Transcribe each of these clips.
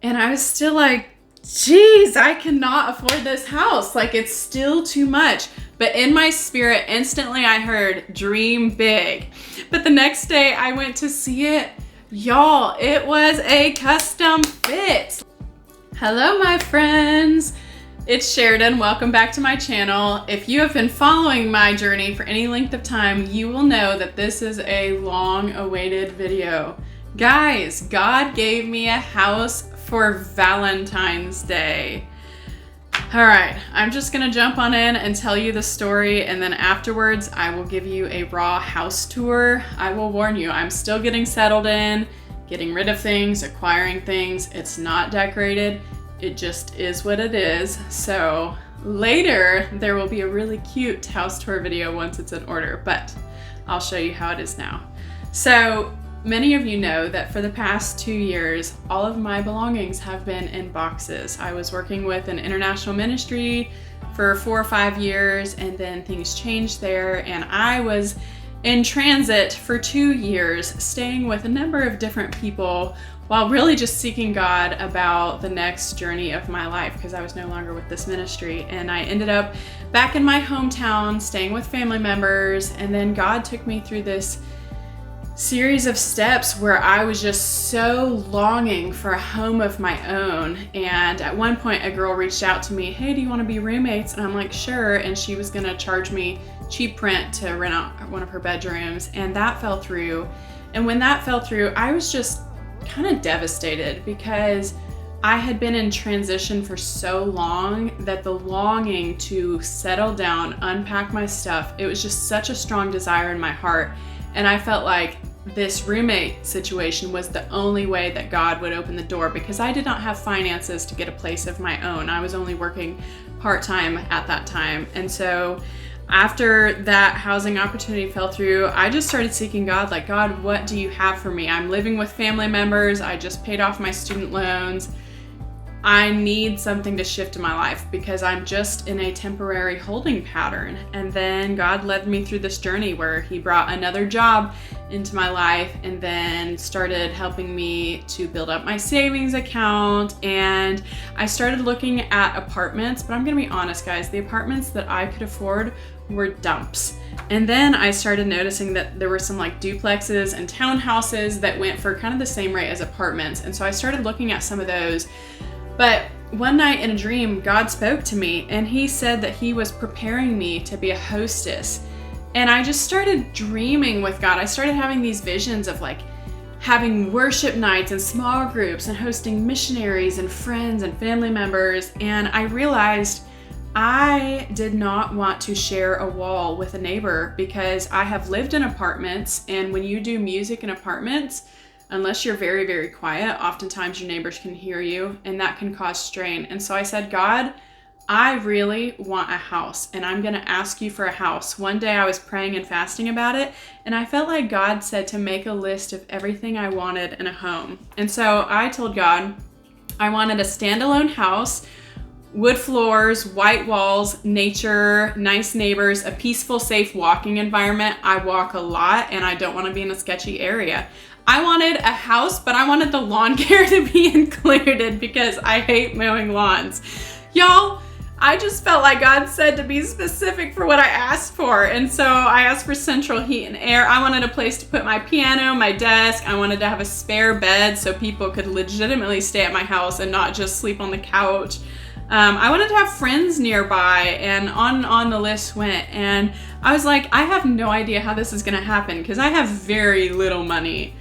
And I was still like, geez, I cannot afford this house. Like, it's still too much. But in my spirit, instantly I heard, dream big. But the next day I went to see it. Y'all, it was a custom fit. Hello, my friends. It's Sheridan. Welcome back to my channel. If you have been following my journey for any length of time, you will know that this is a long-awaited video. Guys, God gave me a house for Valentine's Day. All right, I'm just gonna jump on in and tell you the story, and then afterwards I will give you a raw house tour. I will warn you, I'm still getting settled in, getting rid of things, acquiring things. It's not decorated. It just is what it is. So later there will be a really cute house tour video once it's in order, but I'll show you how it is now. So many of you know that for the past 2 years, all of my belongings have been in boxes. I was working with an international ministry for 4 or 5 years, and then things changed there, and I was in transit for 2 years, staying with a number of different people while really just seeking God about the next journey of my life, because I was no longer with this ministry. And I ended up back in my hometown, staying with family members, and then God took me through this series of steps where I was just so longing for a home of my own. And at one point a girl reached out to me, hey, do you want to be roommates? And I'm like, sure. And she was gonna charge me cheap rent to rent out one of her bedrooms, and that fell through. And when that fell through, I was just kind of devastated, because I had been in transition for so long that the longing to settle down, unpack my stuff, it was just such a strong desire in my heart. And I felt like this roommate situation was the only way that God would open the door, because I did not have finances to get a place of my own. I was only working part-time at that time. And so after that housing opportunity fell through, I just started seeking God, like, God, what do you have for me? I'm living with family members. I just paid off my student loans. I need something to shift in my life, because I'm just in a temporary holding pattern. And then God led me through this journey where He brought another job into my life, and then started helping me to build up my savings account. And I started looking at apartments, but I'm gonna be honest, guys, the apartments that I could afford were dumps. And then I started noticing that there were some like duplexes and townhouses that went for kind of the same rate as apartments. And so I started looking at some of those. But one night in a dream, God spoke to me, and He said that He was preparing me to be a hostess. And I just started dreaming with God. I started having these visions of like having worship nights and small groups and hosting missionaries and friends and family members. And I realized I did not want to share a wall with a neighbor, because I have lived in apartments, and when you do music in apartments, unless you're very, very quiet, oftentimes your neighbors can hear you, and that can cause strain. And so I said, God, I really want a house, and I'm gonna ask you for a house. One day I was praying and fasting about it, and I felt like God said to make a list of everything I wanted in a home. And so I told God I wanted a standalone house, wood floors, white walls, nature, nice neighbors, a peaceful, safe walking environment. I walk a lot, and I don't want to be in a sketchy area. I wanted a house, but I wanted the lawn care to be included, because I hate mowing lawns. Y'all, I just felt like God said to be specific for what I asked for. And so I asked for central heat and air. I wanted a place to put my piano, my desk. I wanted to have a spare bed so people could legitimately stay at my house and not just sleep on the couch. I wanted to have friends nearby, and on the list went. And I was like, I have no idea how this is gonna happen, because I have very little money.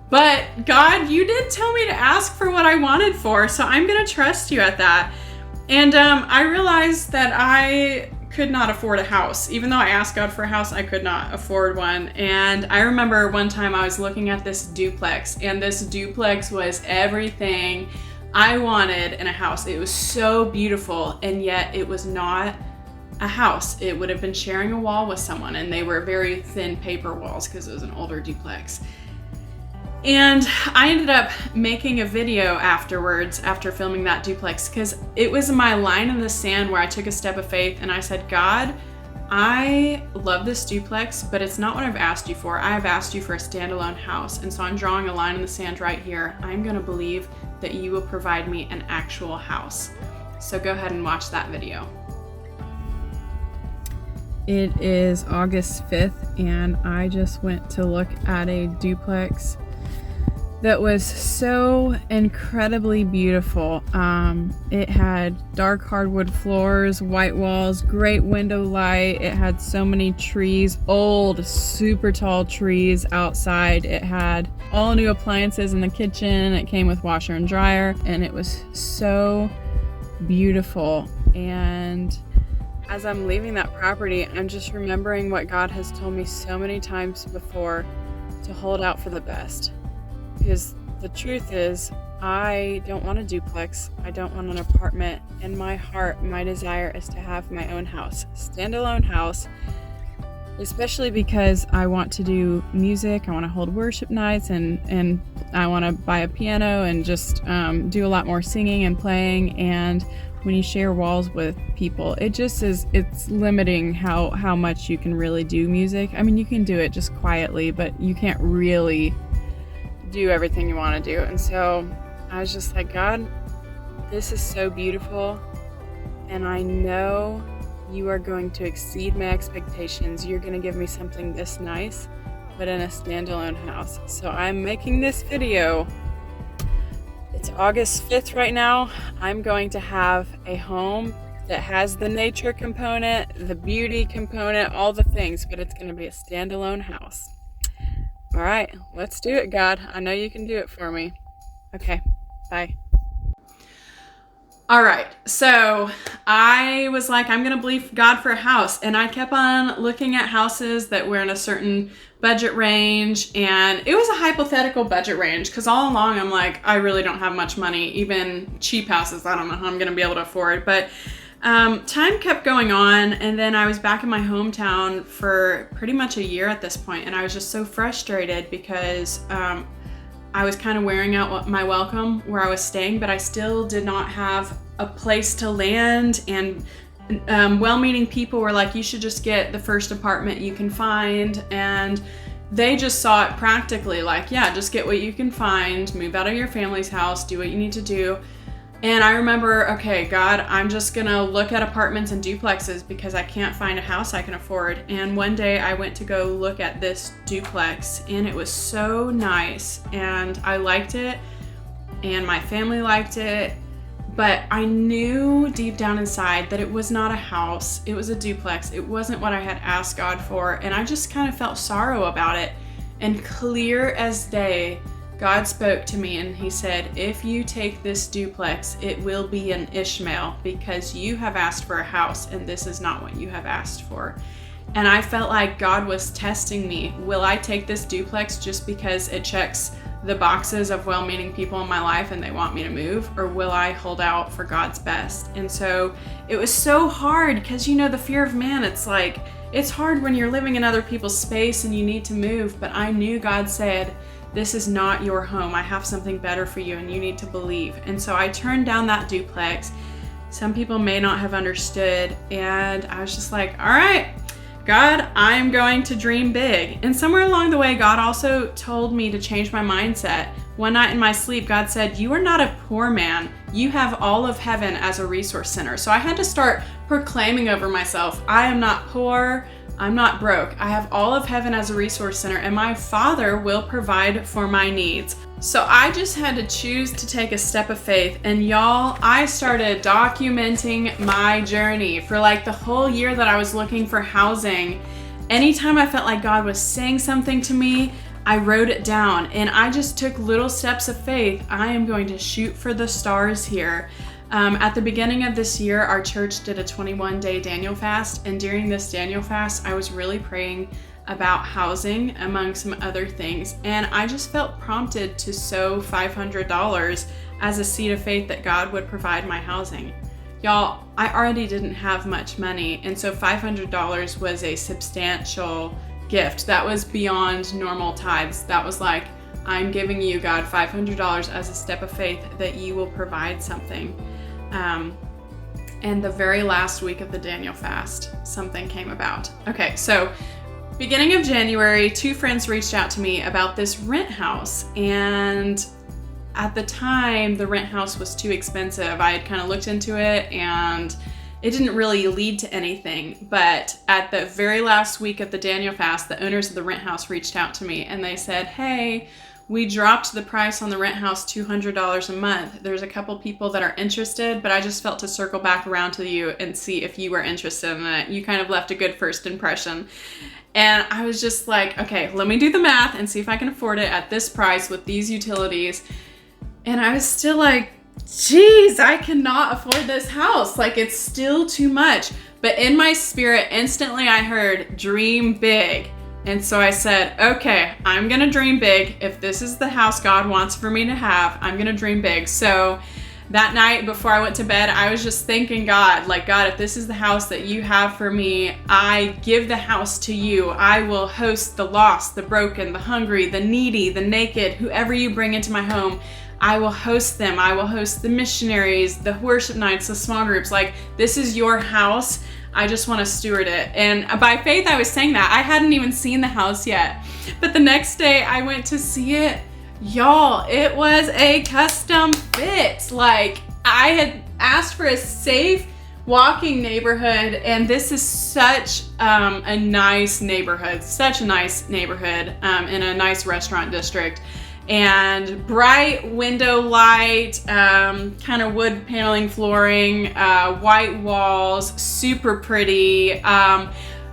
But God, you did tell me to ask for what I wanted for, so I'm gonna trust you at that. And I realized that I could not afford a house. Even though I asked God for a house, I could not afford one. And I remember one time I was looking at this duplex, and this duplex was everything I wanted in a house. It was so beautiful, and yet it was not a house. It would have been sharing a wall with someone, and they were very thin paper walls because it was an older duplex. And I ended up making a video afterwards, after filming that duplex, because it was my line in the sand where I took a step of faith and I said, God, I love this duplex, but it's not what I've asked you for. I have asked you for a standalone house. And so I'm drawing a line in the sand right here. I'm gonna believe that you will provide me an actual house. So go ahead and watch that video. It is August 5th, and I just went to look at a duplex that was so incredibly beautiful. It had dark hardwood floors, white walls, great window light. It had so many trees, old, super tall trees outside. It had all new appliances in the kitchen. It came with washer and dryer, and it was so beautiful. And as I'm leaving that property, I'm just remembering what God has told me so many times before, to hold out for the best. Because the truth is, I don't want a duplex. I don't want an apartment. In my heart, my desire is to have my own house, standalone house, especially because I want to do music. I want to hold worship nights, and I want to buy a piano and just do a lot more singing and playing. And when you share walls with people, it's limiting how much you can really do music. I mean, you can do it just quietly, but you can't really do everything you want to do. And so I was just like, God, this is so beautiful, and I know you are going to exceed my expectations. You're going to give me something this nice, but in a standalone house. So I'm making this video. It's August 5th right now. I'm going to have a home that has the nature component, the beauty component, all the things, but it's going to be a standalone house. All right, let's do it, God. I know you can do it for me. Okay, bye. All right, so I was like, I'm gonna believe God for a house. And I kept on looking at houses that were in a certain budget range. And it was a hypothetical budget range, because all along I'm like, I really don't have much money. Even cheap houses, I don't know how I'm gonna be able to afford. But time kept going on, and then I was back in my hometown for pretty much a year at this point, and I was just so frustrated because I was kind of wearing out my welcome where I was staying, but I still did not have a place to land. And well-meaning people were like, you should just get the first apartment you can find, and they just saw it practically like, yeah, just get what you can find, move out of your family's house, do what you need to do. And I remember, okay, God, I'm just gonna look at apartments and duplexes because I can't find a house I can afford. And one day I went to go look at this duplex, and it was so nice, and I liked it, and my family liked it, but I knew deep down inside that it was not a house, it was a duplex. It wasn't what I had asked God for, and I just kind of felt sorrow about it. And clear as day, God spoke to me, and he said, if you take this duplex, it will be an Ishmael, because you have asked for a house and this is not what you have asked for. And I felt like God was testing me. Will I take this duplex just because it checks the boxes of well-meaning people in my life and they want me to move, or will I hold out for God's best? And so it was so hard, because the fear of man, it's like, it's hard when you're living in other people's space and you need to move. But I knew God said, this is not your home. I have something better for you, and you need to believe. And so I turned down that duplex. Some people may not have understood, and I was just like, all right, God, I'm going to dream big. And somewhere along the way, God also told me to change my mindset. One night in my sleep, God said, you are not a poor man. You have all of heaven as a resource center. So I had to start proclaiming over myself, I am not poor. I'm not broke. I have all of heaven as a resource center, and my Father will provide for my needs. So I just had to choose to take a step of faith. And y'all, I started documenting my journey for like the whole year that I was looking for housing. Anytime I felt like God was saying something to me, I wrote it down, and I just took little steps of faith. I am going to shoot for the stars here. At the beginning of this year, our church did a 21-day Daniel fast, and during this Daniel fast, I was really praying about housing among some other things, and I just felt prompted to sow $500 as a seed of faith that God would provide my housing. Y'all, I already didn't have much money, and so $500 was a substantial gift. That was beyond normal tithes. That was like, I'm giving you, God, $500 as a step of faith that you will provide something. And the very last week of the Daniel fast, something came about. Okay, so beginning of January, 2 friends reached out to me about this rent house, and at the time, the rent house was too expensive. I had kind of looked into it and it didn't really lead to anything. But at the very last week of the Daniel fast, the owners of the rent house reached out to me and they said, hey, we dropped the price on the rent house $200 a month. There's a couple people that are interested, but I just felt to circle back around to you and see if you were interested in it. You kind of left a good first impression. And I was just like, okay, let me do the math and see if I can afford it at this price with these utilities. And I was still like, geez, I cannot afford this house. Like, it's still too much. But in my spirit, instantly I heard, dream big. And so I said, okay, I'm gonna dream big. If this is the house God wants for me to have, I'm gonna dream big. So that night before I went to bed, I was just thanking God, like, God, if this is the house that you have for me, I give the house to you. I will host the lost, the broken, the hungry, the needy, the naked, whoever you bring into my home. I will host them. I will host the missionaries, the worship nights, the small groups. Like, this is your house. I just want to steward it. And by faith, I was saying that. I hadn't even seen the house yet. But the next day I went to see it. Y'all, it was a custom fit. Like, I had asked for a safe walking neighborhood, and this is such a nice neighborhood, in a nice restaurant district. And bright window light, kind of wood paneling flooring, white walls, super pretty.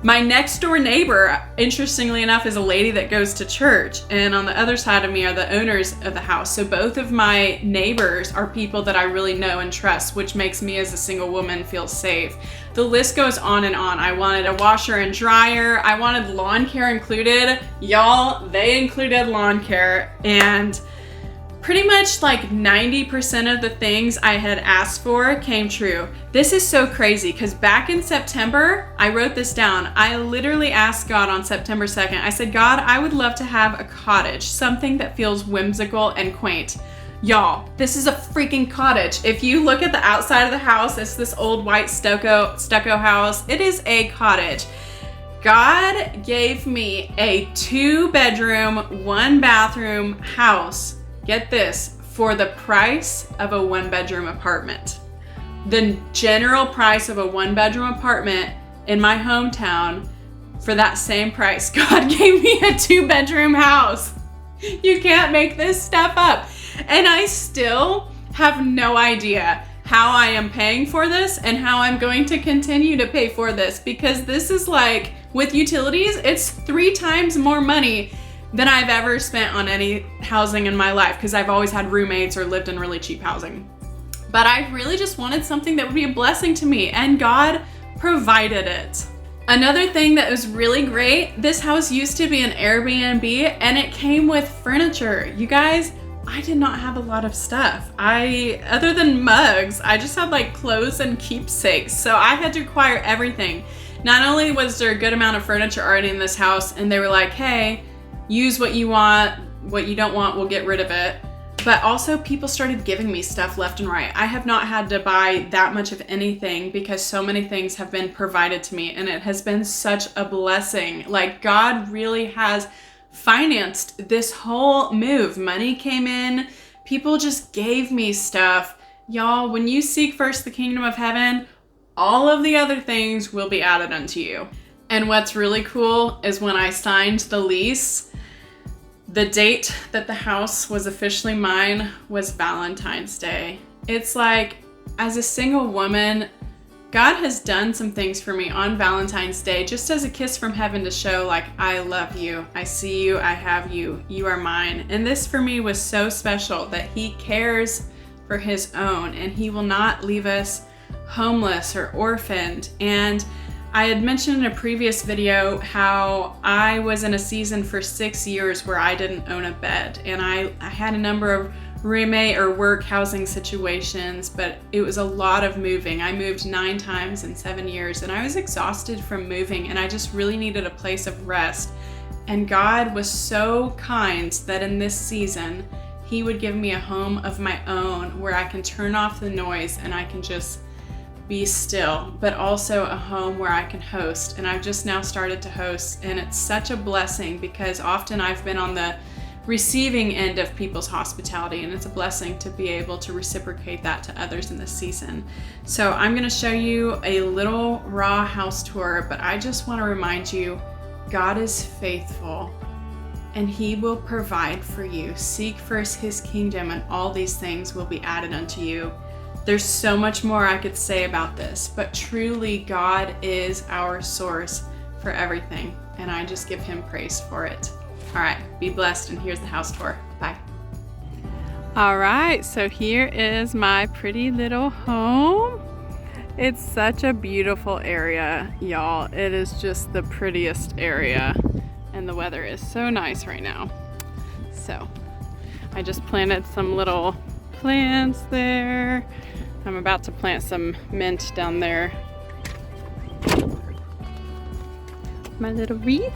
My next door neighbor, interestingly enough, is a lady that goes to church, and on the other side of me are the owners of the house. So both of my neighbors are people that I really know and trust, which makes me as a single woman feel safe. The list goes on and on. I wanted a washer and dryer. I wanted lawn care included. Y'all, they included lawn care, and pretty much like 90% of the things I had asked for came true. This is so crazy because back in September, I wrote this down. I literally asked God on September 2nd. I said, God, I would love to have a cottage, something that feels whimsical and quaint. Y'all, this is a freaking cottage. If you look at the outside of the house, it's this old white stucco house. It is a cottage. God gave me a 2-bedroom, 1-bathroom house. Get this, for the price of a 1-bedroom apartment. The general price of a 1-bedroom apartment in my hometown, for that same price, God gave me a 2-bedroom house. You can't make this stuff up. And I still have no idea how I am paying for this and how I'm going to continue to pay for this, because this is like, with utilities, it's 3 times more money than I've ever spent on any housing in my life, because I've always had roommates or lived in really cheap housing. But I really just wanted something that would be a blessing to me, and God provided it. Another thing that was really great, this house used to be an Airbnb and it came with furniture. You guys, I did not have a lot of stuff. Other than mugs, I just had like clothes and keepsakes. So I had to acquire everything. Not only was there a good amount of furniture already in this house, and they were like, hey, use what you want, what you don't want, we'll get rid of it. But also people started giving me stuff left and right. I have not had to buy that much of anything because so many things have been provided to me, and it has been such a blessing. Like, God really has financed this whole move. Money came in, people just gave me stuff. Y'all, when you seek first the kingdom of heaven, all of the other things will be added unto you. And what's really cool is when I signed the lease, the date that the house was officially mine was Valentine's Day. It's like, as a single woman, God has done some things for me on Valentine's Day, just as a kiss from heaven to show, like, I love you, I see you, I have you, you are mine. And this for me was so special, that He cares for His own, and He will not leave us homeless or orphaned. And I had mentioned in a previous video how I was in a season for 6 years where I didn't own a bed, and I had a number of roommate or work housing situations, but it was a lot of moving. I moved 9 times in 7 years, and I was exhausted from moving, and I just really needed a place of rest. And God was so kind that in this season, He would give me a home of my own where I can turn off the noise and I can just be still, but also a home where I can host. And I've just now started to host, and it's such a blessing because often I've been on the receiving end of people's hospitality, and it's a blessing to be able to reciprocate that to others in this season. So I'm going to show you a little raw house tour, but I just want to remind you, God is faithful and He will provide for you. Seek first His kingdom, and all these things will be added unto you. There's so much more I could say about this, but truly God is our source for everything, and I just give Him praise for it. All right, be blessed, and here's the house tour. Bye. All right, so here is my pretty little home. It's such a beautiful area, y'all. It is just the prettiest area, and the weather is so nice right now. So I just planted some little plants there. I'm about to plant some mint down there. My little wreath.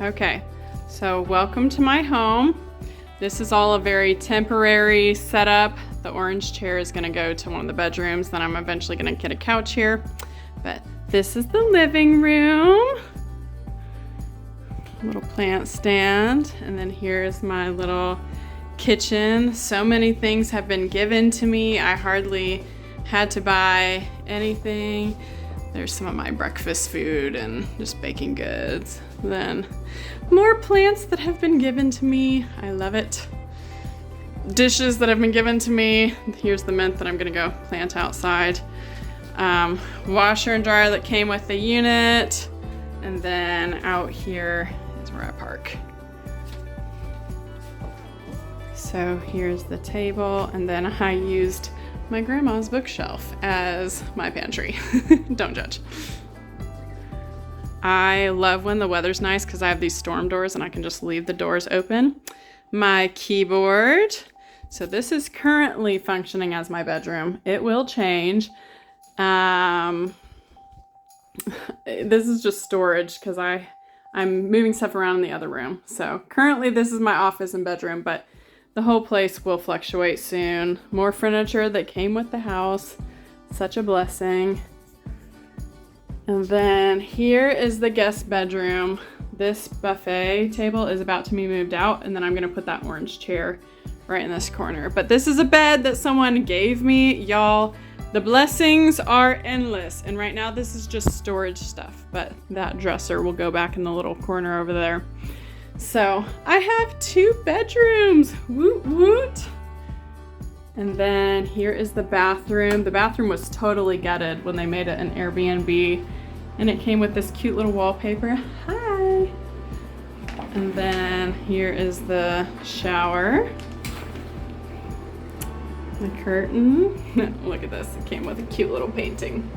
Okay, so welcome to my home. This is all a very temporary setup. The orange chair is gonna go to one of the bedrooms, then I'm eventually gonna get a couch here. But this is the living room. Little plant stand, and then here's my little kitchen. So many things have been given to me. I hardly had to buy anything. There's some of my breakfast food and just baking goods. Then more plants that have been given to me. I love it. Dishes that have been given to me. Here's the mint that I'm gonna go plant outside. Washer and dryer that came with the unit. And then out here is where I park. So here's the table, and then I used my grandma's bookshelf as my pantry. Don't judge. I love when the weather's nice because I have these storm doors and I can just leave the doors open. My keyboard. So this is currently functioning as my bedroom. It will change. This is just storage because I'm moving stuff around in the other room. So currently this is my office and bedroom, but the whole place will fluctuate soon. More furniture that came with the house. Such a blessing. And then here is the guest bedroom. This buffet table is about to be moved out, and then I'm gonna put that orange chair right in this corner. But this is a bed that someone gave me. Y'all, the blessings are endless. And right now this is just storage stuff, but that dresser will go back in the little corner over there. So I have 2 bedrooms, woot woot. And then here is the bathroom. The bathroom was totally gutted when they made it an Airbnb, and it came with this cute little wallpaper. Hi. And then here is the shower. The curtain. Look at this, it came with a cute little painting.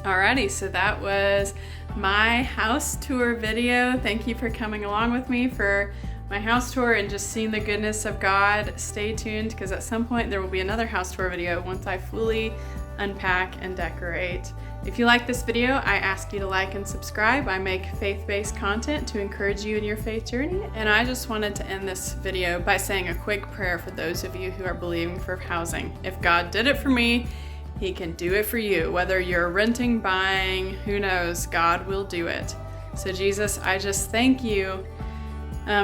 Alrighty, so that was my house tour video. Thank you for coming along with me for my house tour and just seeing the goodness of God. Stay tuned because at some point there will be another house tour video once I fully unpack and decorate. If you like this video, I ask you to like and subscribe. I make faith-based content to encourage you in your faith journey. And I just wanted to end this video by saying a quick prayer for those of you who are believing for housing. If God did it for me, He can do it for you. Whether you're renting, buying, who knows, God will do it. So Jesus, I just thank you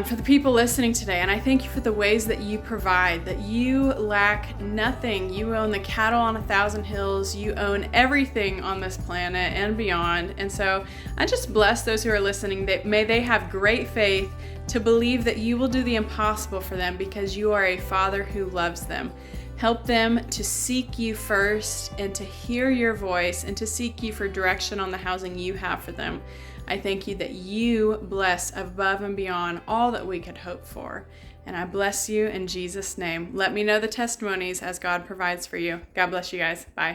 for the people listening today. And I thank you for the ways that you provide, that you lack nothing. You own the cattle on 1,000 hills. You own everything on this planet and beyond. And so I just bless those who are listening, that may they have great faith to believe that you will do the impossible for them because you are a Father who loves them. Help them to seek you first and to hear your voice and to seek you for direction on the housing you have for them. I thank you that you bless above and beyond all that we could hope for. And I bless you in Jesus' name. Let me know the testimonies as God provides for you. God bless you guys. Bye.